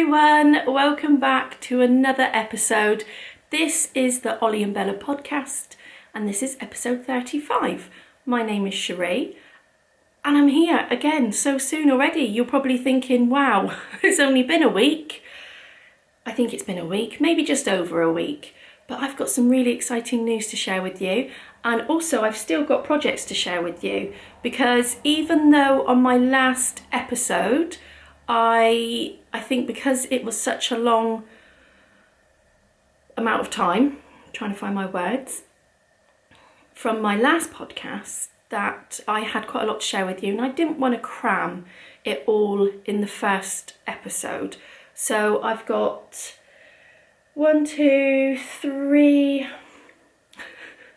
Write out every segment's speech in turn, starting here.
everyone, welcome back to another episode. This is the Ollie and Bella podcast and this is episode 35. My name is Sherrie and I'm here again so soon already. You're probably thinking, wow, it's only been a week. I think it's been a week, maybe just over a week, but I've got some really exciting news to share with you. And also I've still got projects to share with you because even though on my last episode, I think because it was such a long amount of time, I'm trying to find my words, from my last podcast that I had quite a lot to share with you and I didn't want to cram it all in the first episode. So I've got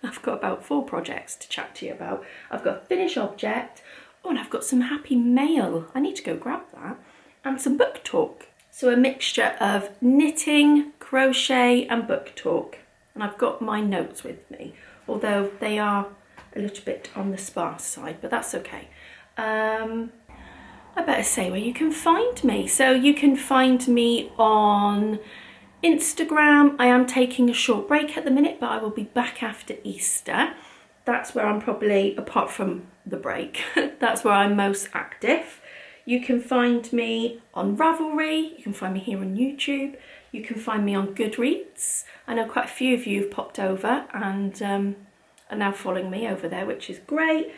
I've got about 4 projects to chat to you about. I've got a finished object, and I've got some happy mail. I need to go grab that. And some book talk. So a mixture of knitting, crochet and book talk. And I've got my notes with me, although they are a little bit on the sparse side, but that's okay. I better say where you can find me. So you can find me on Instagram. I am taking a short break at the minute, but I will be back after Easter. That's where I'm probably, apart from the break, that's where I'm most active. You can find me on Ravelry, you can find me here on YouTube, you can find me on Goodreads. I know quite a few of you have popped over and are now following me over there, which is great.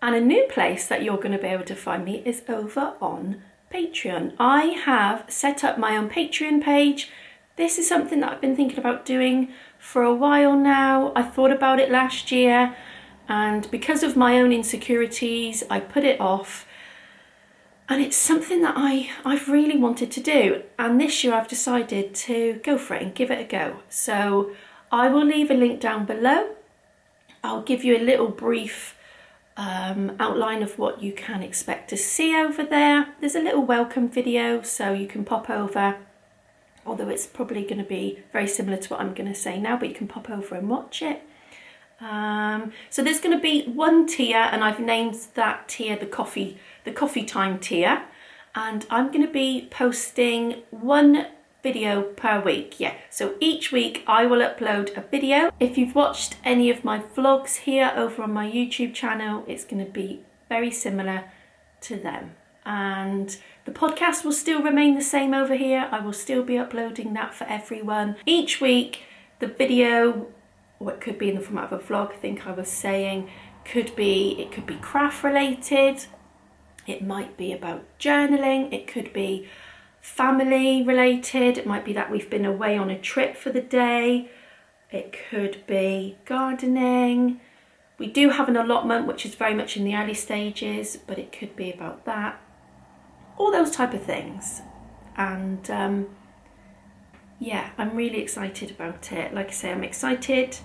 And a new place that you're going to be able to find me is over on Patreon. I have set up my own Patreon page. This is something that I've been thinking about doing for a while now. I thought about it last year and because of my own insecurities, I put it off. And it's something that I've really wanted to do. And this year I've decided to go for it and give it a go. So I will leave a link down below. I'll give you a little brief outline of what you can expect to see over there. There's a little welcome video so you can pop over, although it's probably going to be very similar to what I'm going to say now, but you can pop over and watch it. So there's going to be one tier and I've named that tier the coffee time tier, and I'm going to be posting 1 video per week. Yeah, so each week I will upload a video. If you've watched any of my vlogs here over on my YouTube channel, it's going to be very similar to them. And the podcast will still remain the same over here. I will still be uploading that for everyone. Each week the video, or it could be in the format of a vlog, I think I was saying, it could be craft related. It might be about journaling, it could be family related, it might be that we've been away on a trip for the day, it could be gardening. We do have an allotment which is very much in the early stages, but it could be about that. All those type of things. And yeah, I'm really excited about it. Like I say, I'm excited,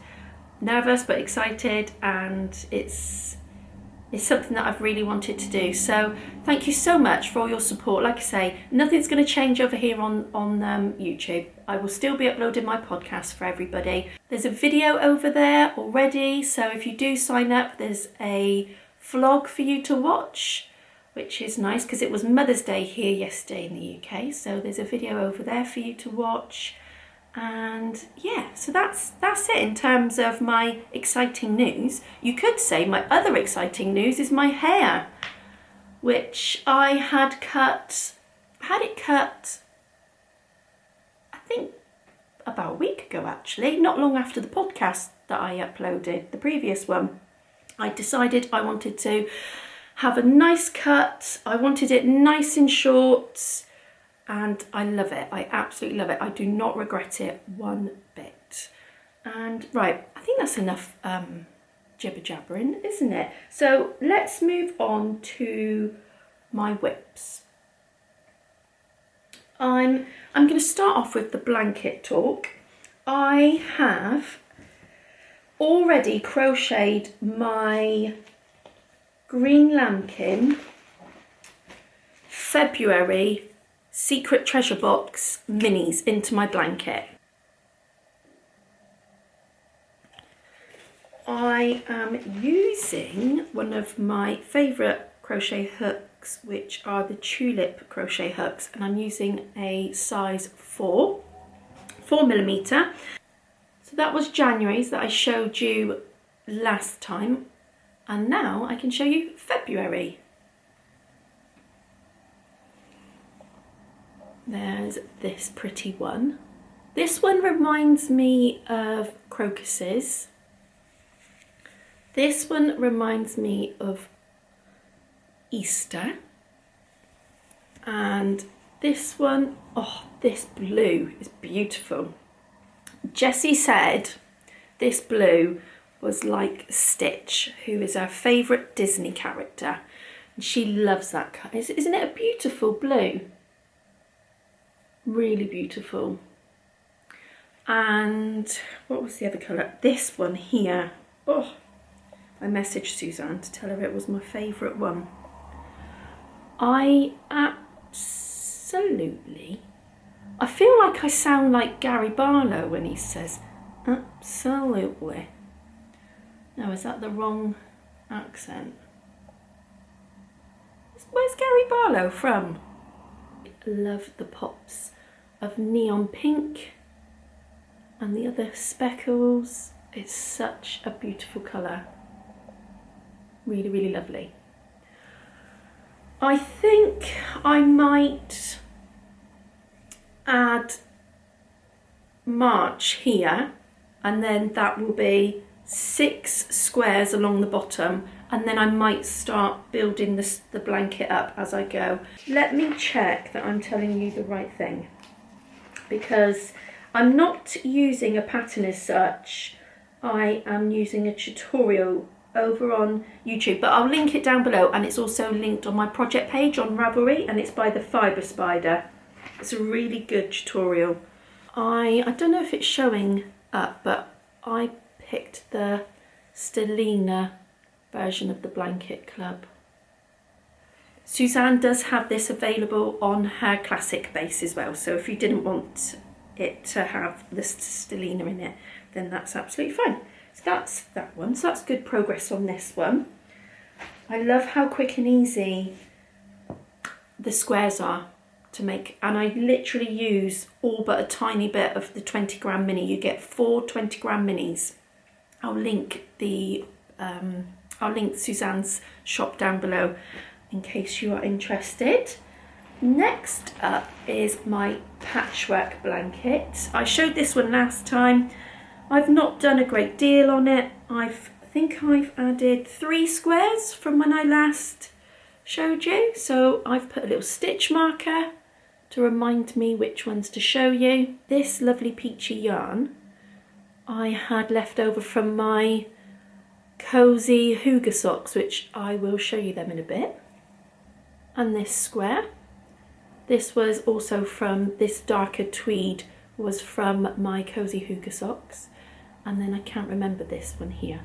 nervous but excited, and it's something that I've really wanted to do. So thank you so much for all your support. Like I say, nothing's going to change over here on YouTube. I will still be uploading my podcast for everybody. There's a video over there already, so if you do sign up, there's a vlog for you to watch, which is nice because it was Mother's Day here yesterday in the UK, so there's a video over there for you to watch. And yeah, so that's it in terms of my exciting news. You could say my other exciting news is my hair, which I had it cut I think about a week ago actually, not long after the podcast that I uploaded, the previous one. I decided I wanted to have a nice cut. I wanted it nice and short. And I love it. I absolutely love it. I do not regret it one bit. And right, I think that's enough jibber jabbering, isn't it? So let's move on to my whips. I'm going to start off with the blanket talk. I have already crocheted my green lambkin February Secret Treasure Box minis into my blanket. I am using one of my favourite crochet hooks hooks, which are the tulip crochet hooks, and I'm using a size 4mm. So that was January's that I showed you last time, and now I can show you February. There's this pretty one. This one reminds me of crocuses. This one reminds me of Easter. And this one, oh, this blue is beautiful. Jessie said this blue was like Stitch, who is her favourite Disney character. And she loves that colour. Isn't it a beautiful blue? Really beautiful. And what was the other colour? This one here. Oh, I messaged Suzanne to tell her it was my favourite one. I feel like I sound like Gary Barlow when he says absolutely. No, is that the wrong accent? Where's Gary Barlow from? I love the pops of neon pink and the other speckles. It's such a beautiful colour. Really, really lovely. I think I might add March here, and then that will be 6 squares along the bottom, and then I might start building the blanket up as I go. Let me check that I'm telling you the right thing, because I'm not using a pattern as such. I am using a tutorial over on YouTube, but I'll link it down below, and it's also linked on my project page on Ravelry, and it's by the Fibre Spider. It's a really good tutorial. I don't know if it's showing up, but I picked the Stellina version of the Blanket Club. Suzanne does have this available on her classic base as well, so if you didn't want it to have the Stellina in it, then that's absolutely fine. So that's that one. So that's good progress on this one. I love how quick and easy the squares are to make, and I literally use all but a tiny bit of the 20 gram mini. You get 4 20 gram minis. I'll link Suzanne's shop down below in case you are interested. Next up is my patchwork blanket. I showed this one last time. I've not done a great deal on it. I think I've added 3 squares from when I last showed you. So I've put a little stitch marker to remind me which ones to show you. This lovely peachy yarn I had left over from my cozy hygge socks, which I will show you them in a bit. And this square. This was also from this darker tweed, was from my cozy hygge socks. And then I can't remember this one here.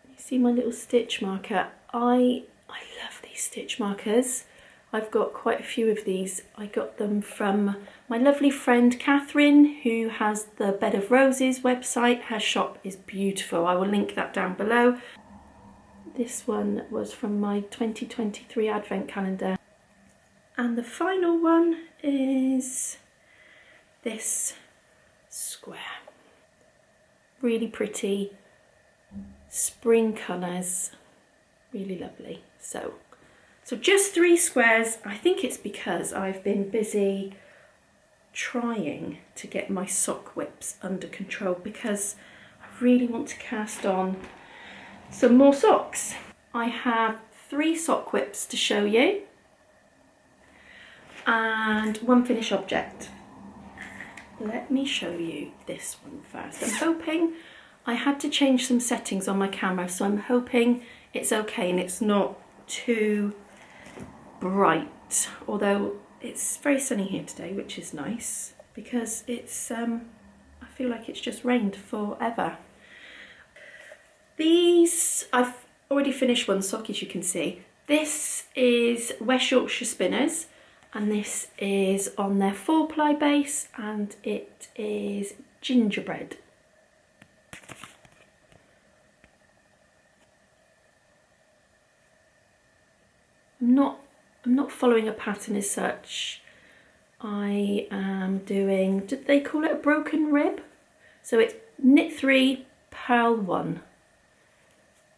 You see my little stitch marker? I love these stitch markers. I've got quite a few of these. I got them from my lovely friend Catherine, who has the Bed of Roses website. Her shop is beautiful. I will link that down below. This one was from my 2023 advent calendar. And the final one is this square. Really pretty spring colours, really lovely. So just 3 squares. I think it's because I've been busy trying to get my sock whips under control, because I really want to cast on some more socks. I have 3 sock whips to show you and 1 finished object. Let me show you this one first. I'm hoping, I had to change some settings on my camera, so I'm hoping it's okay and it's not too bright, although it's very sunny here today, which is nice, because it's I feel like it's just rained forever. These, I've already finished 1 sock, as you can see. This is West Yorkshire Spinners, and this is on their 4-ply base, and it is Gingrebread. not following a pattern as such. I am doing, did they call it a broken rib? So it's knit 3, purl 1.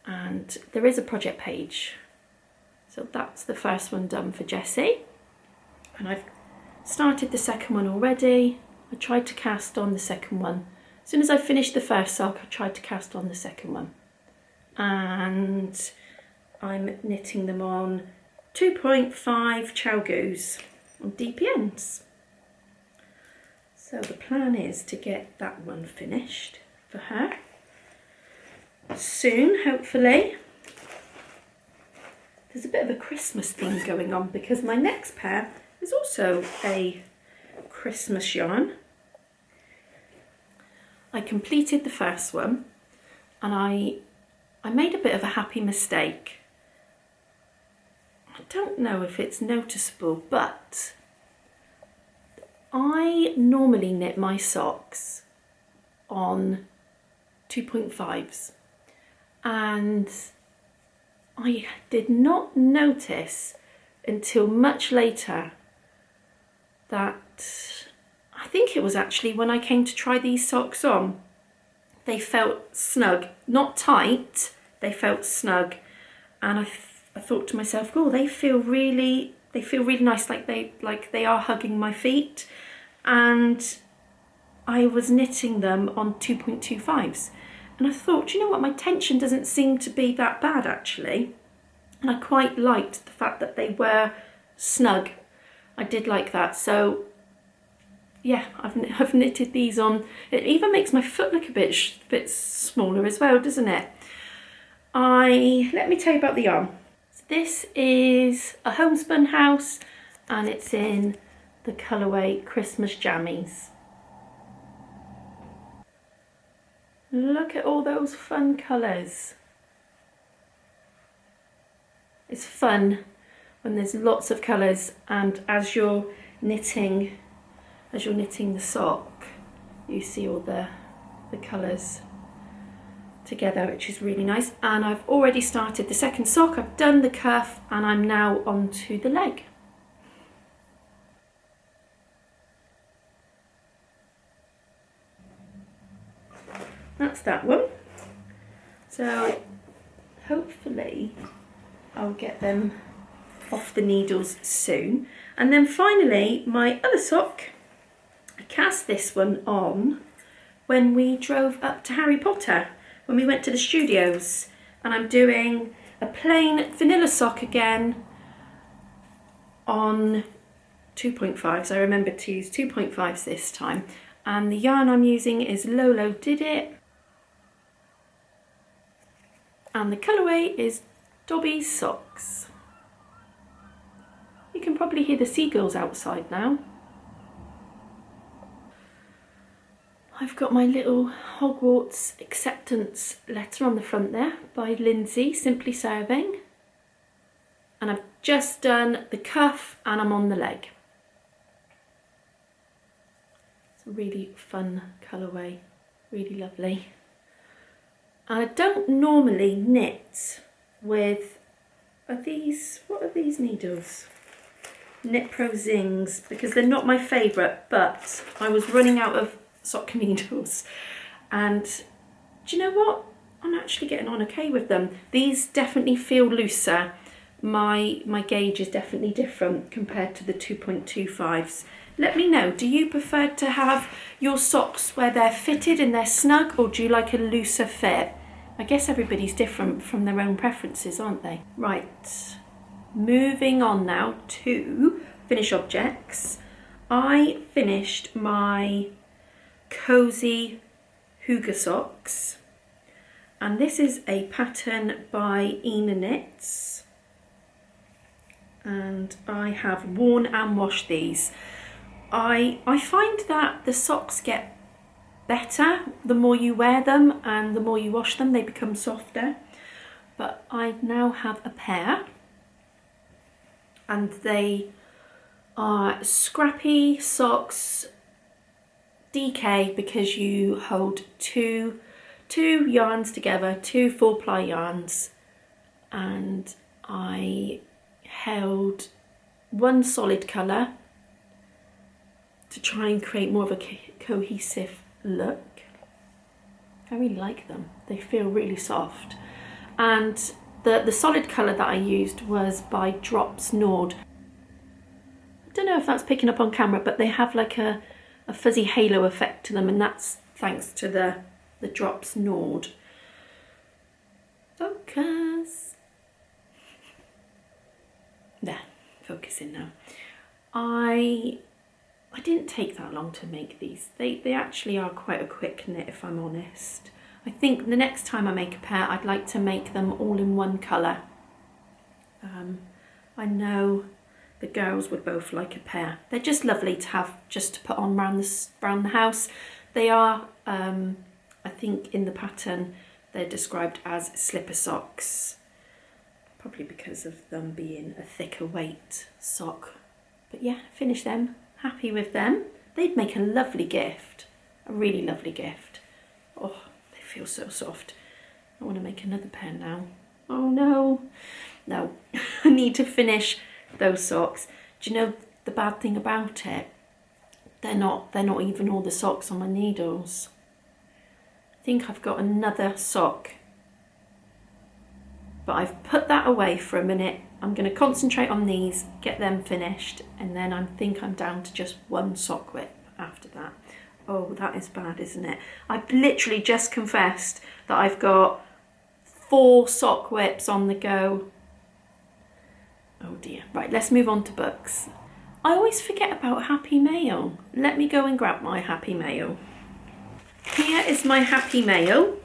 And there is a project page. So that's the first one done for Jessie. And I've started the second one already. I tried to cast on the second one. As soon as I finished the first sock, I tried to cast on the second one. And I'm knitting them on 2.5 chow goos on DPNs. So the plan is to get that one finished for her soon, hopefully. There's a bit of a Christmas theme going on because my next pair is also a Christmas yarn. I completed the first one and I made a bit of a happy mistake. I don't know if it's noticeable, but I normally knit my socks on 2.5s and I did not notice until much later that I think it was actually when I came to try these socks on, they felt snug, not tight, they felt snug, and I thought to myself, oh, they feel really nice, like they are hugging my feet. And I was knitting them on 2.25s, and I thought, you know what, my tension doesn't seem to be that bad actually, and I quite liked the fact that they were snug. I did like that. So yeah, I've knitted these on. It even makes my foot look a bit smaller as well, doesn't it? Let me tell you about the yarn. So this is a homespun house and it's in the colourway Christmas Jammies. Look at all those fun colours. It's fun when there's lots of colours, and as you're knitting the sock, you see all the colours together, which is really nice. And I've already started the second sock. I've done the cuff and I'm now onto the leg. That's that one. So hopefully I'll get them off the needles soon. And then finally, my other sock, I cast this one on when we drove up to Harry Potter, when we went to the studios. And I'm doing a plain vanilla sock again on 2.5s. I remembered to use 2.5s this time. And the yarn I'm using is Lolo Did It. And the colourway is Dobby Socks. You can probably hear the seagulls outside now. I've got my little Hogwarts acceptance letter on the front there by Lindsay, Simply Serving. And I've just done the cuff and I'm on the leg. It's a really fun colourway, really lovely. And I don't normally knit with, what are these needles? Knit Pro Zings, because they're not my favourite, but I was running out of sock needles. And do you know what? I'm actually getting on okay with them. These definitely feel looser. My gauge is definitely different compared to the 2.25s. Let me know, do you prefer to have your socks where they're fitted and they're snug, or do you like a looser fit? I guess everybody's different from their own preferences, aren't they? Right, moving on now to finish objects. I finished my cozy hygge socks, and this is a pattern by Ina Knits, and I have worn and washed these. I find that the socks get better the more you wear them, and the more you wash them they become softer. But I now have a pair, and they are Scrappy Socks DK, because you hold two yarns together, 2 4-ply yarns, and I held one solid colour to try and create more of a cohesive look. I really like them. They feel really soft. And the solid colour that I used was by Drops Nord. I don't know if that's picking up on camera, but they have like a fuzzy halo effect to them, and that's thanks to the Drops Nord. Focus. There, focusing now. I didn't take that long to make these. They actually are quite a quick knit, if I'm honest. I think the next time I make a pair, I'd like to make them all in one colour. I know the girls would both like a pair. They're just lovely to have just to put on around the house. They are, I think in the pattern, they're described as slipper socks. Probably because of them being a thicker weight sock. But yeah, finished them. Happy with them. They'd make a lovely gift. A really lovely gift. Oh, they feel so soft. I want to make another pair now. Oh no. No, I need to finish those socks. Do you know the bad thing about it? They're not even all the socks on my needles. I think I've got another sock. But I've put that away for a minute. I'm going to concentrate on these, get them finished, and then I think I'm down to just one sock whip after that. Oh, that is bad, isn't it? I've literally just confessed that I've got 4 sock whips on the go. Oh dear. Right, let's move on to books. I always forget about Happy Mail. Let me go and grab my Happy Mail. Here is my Happy Mail.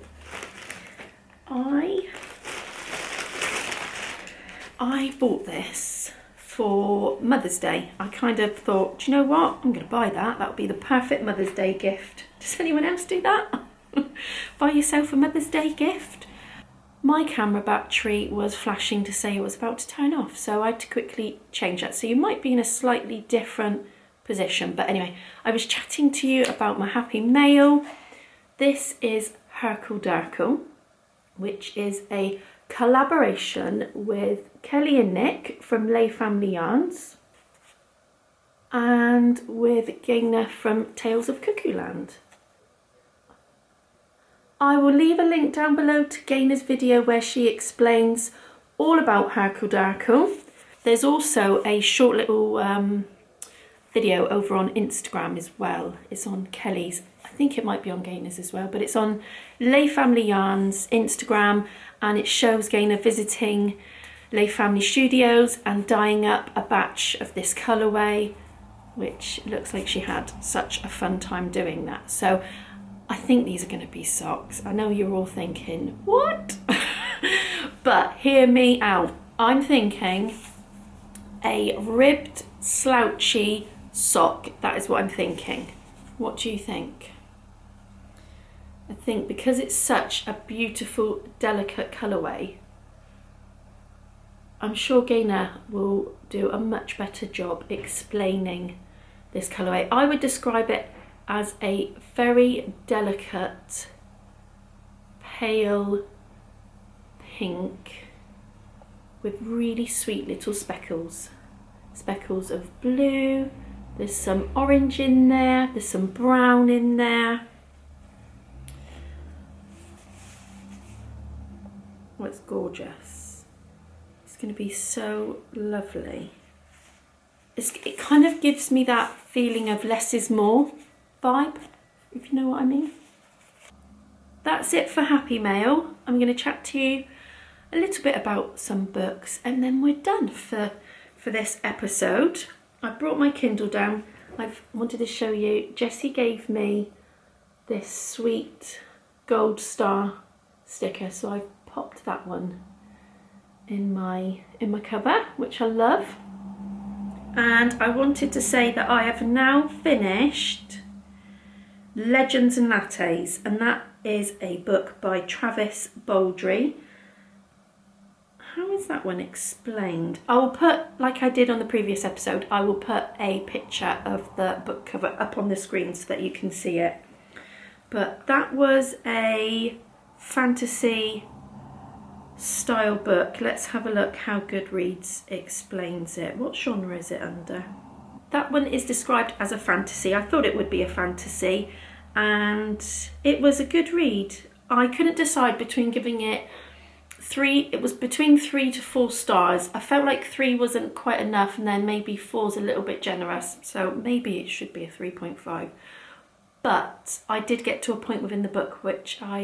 I bought this for Mother's Day. I kind of thought, do you know what? I'm going to buy that. That would be the perfect Mother's Day gift. Does anyone else do that? Buy yourself a Mother's Day gift. My camera battery was flashing to say it was about to turn off, so I had to quickly change that. So you might be in a slightly different position. But anyway, I was chatting to you about my Happy Mail. This is Hercule Darkle, which is a collaboration with Kelly and Nick from Lay Family Yarns and with Gayna from Tales of Cuckoo Land. I will leave a link down below to Gayna's video where she explains all about Hercule Darkle. There's also a short little video over on Instagram as well. It's on Kelly's, I think it might be on Gayna's as well, but it's on Lay Family Yarns Instagram, and it shows Gayna visiting Lay Family Studios and dyeing up a batch of this colourway, which looks like she had such a fun time doing that. So I think these are going to be socks. I know you're all thinking, what? But hear me out. I'm thinking a ribbed, slouchy sock. That is what I'm thinking. What do you think? I think because it's such a beautiful, delicate colourway, I'm sure Gayna will do a much better job explaining this colourway. I would describe it as a very delicate, pale pink with really sweet little speckles. Speckles of blue, there's some orange in there, there's some brown in there. Oh, it's gorgeous. It's going to be so lovely. It kind of gives me that feeling of less is more vibe, if you know what I mean. That's it for Happy Mail. I'm going to chat to you a little bit about some books and then we're done for this episode. I brought my Kindle down. I've wanted to show you. Jessie gave me this sweet gold star sticker, so I've popped that one in my cover, which I love. And I wanted to say that I have now finished Legends and Lattes, and that is a book by Travis Baldree. How is that one explained? I will put, like I did on the previous episode, I will put a picture of the book cover up on the screen so that you can see it. But that was a fantasy style book. Let's have a look how Goodreads explains it. What genre is it under? That one is described as a fantasy. I thought it would be a fantasy, and it was a good read. I couldn't decide between giving it 3, it was between 3 to 4 stars. I felt like 3 wasn't quite enough, and then maybe 4's a little bit generous, so maybe it should be a 3.5. But I did get to a point within the book which I,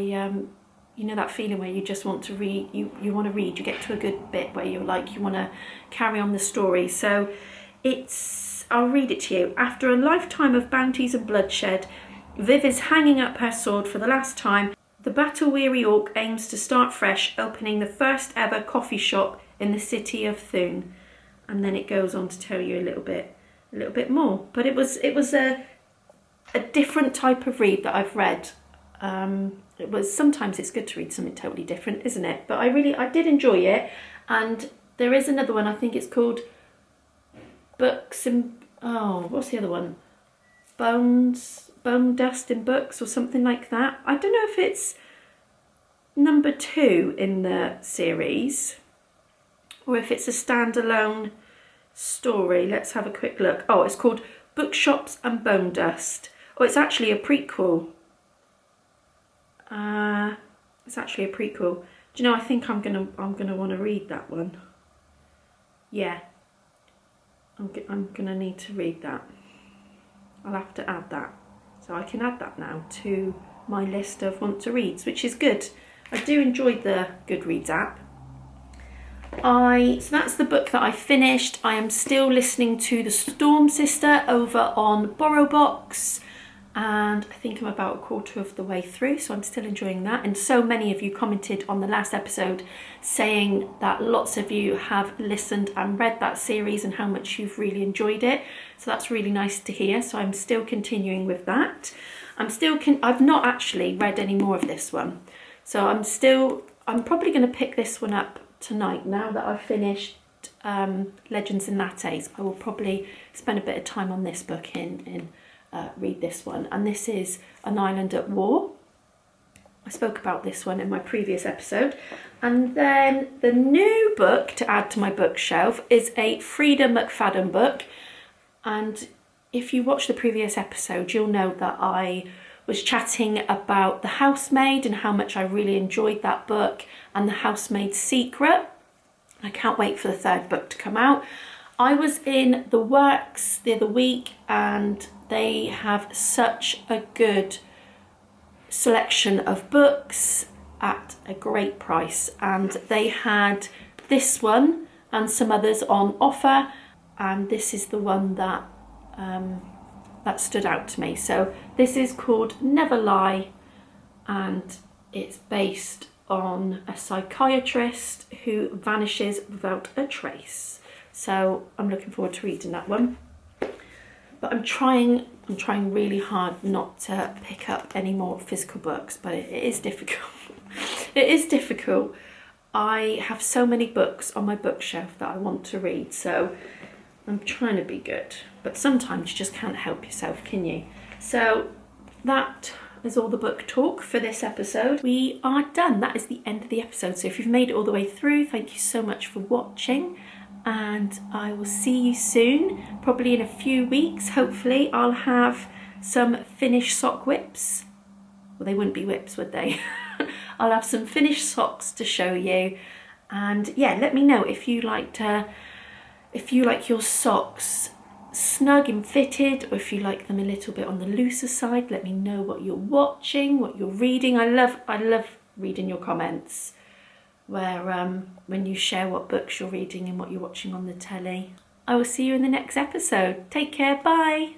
you know that feeling where you just want to read, you want to read, you get to a good bit where you're like, you want to carry on the story. So I'll read it to you. After a lifetime of bounties and bloodshed, Viv is hanging up her sword for the last time. The battle-weary orc aims to start fresh, opening the first ever coffee shop in the city of Thun. And then it goes on to tell you a little bit more. But it was a different type of read that I've read. Sometimes it's good to read something totally different, isn't it? But I did enjoy it. And there is another one, I think it's called Books and, what's the other one? Bone Dust in Books or something like that. I don't know if it's number 2 in the series or if it's a standalone story. Let's have a quick look. Oh, it's called Bookshops and Bone Dust. Oh, it's actually a prequel. It's actually a prequel. Do you know, I think I'm gonna want to read that one. Yeah. I'm gonna need to read that. I'll have to add that. So I can add that now to my list of want to reads, which is good. I do enjoy the Goodreads app. So that's the book that I finished. I am still listening to The Storm Sister over on BorrowBox, and I think I'm about a quarter of the way through, so I'm still enjoying that. And so many of you commented on the last episode saying that lots of you have listened and read that series and how much you've really enjoyed it. So that's really nice to hear. So I'm still continuing with that. I've not actually read any more of this one. So I'm probably going to pick this one up tonight. Now that I've finished Legends and Lattes, I will probably spend a bit of time on this book and read this one. And this is An Island at War. I spoke about this one in my previous episode. And then the new book to add to my bookshelf is a Frida McFadden book. And if you watched the previous episode, you'll know that I was chatting about The Housemaid and how much I really enjoyed that book, and The Housemaid's Secret. I can't wait for the 3rd book to come out. I was in the works the other week, and they have such a good selection of books at a great price, and they had this one and some others on offer, and this is the one that stood out to me. So this is called Never Lie, and it's based on a psychiatrist who vanishes without a trace. So I'm looking forward to reading that one. But I'm trying really hard not to pick up any more physical books, but it is difficult. It is difficult. I have so many books on my bookshelf that I want to read, so I'm trying to be good. But sometimes you just can't help yourself, can you? So that is all the book talk for this episode. We are done. That is the end of the episode. So if you've made it all the way through, thank you so much for watching. And I will see you soon, probably in a few weeks. Hopefully I'll have some finished sock whips. Well, they wouldn't be whips, would they? I'll have some finished socks to show you. And yeah, let me know if you like your socks snug and fitted, or if you like them a little bit on the looser side. Let me know what you're watching, what you're reading. I love reading your comments where when you share what books you're reading and what you're watching on the telly. I will see you in the next episode. Take care, bye.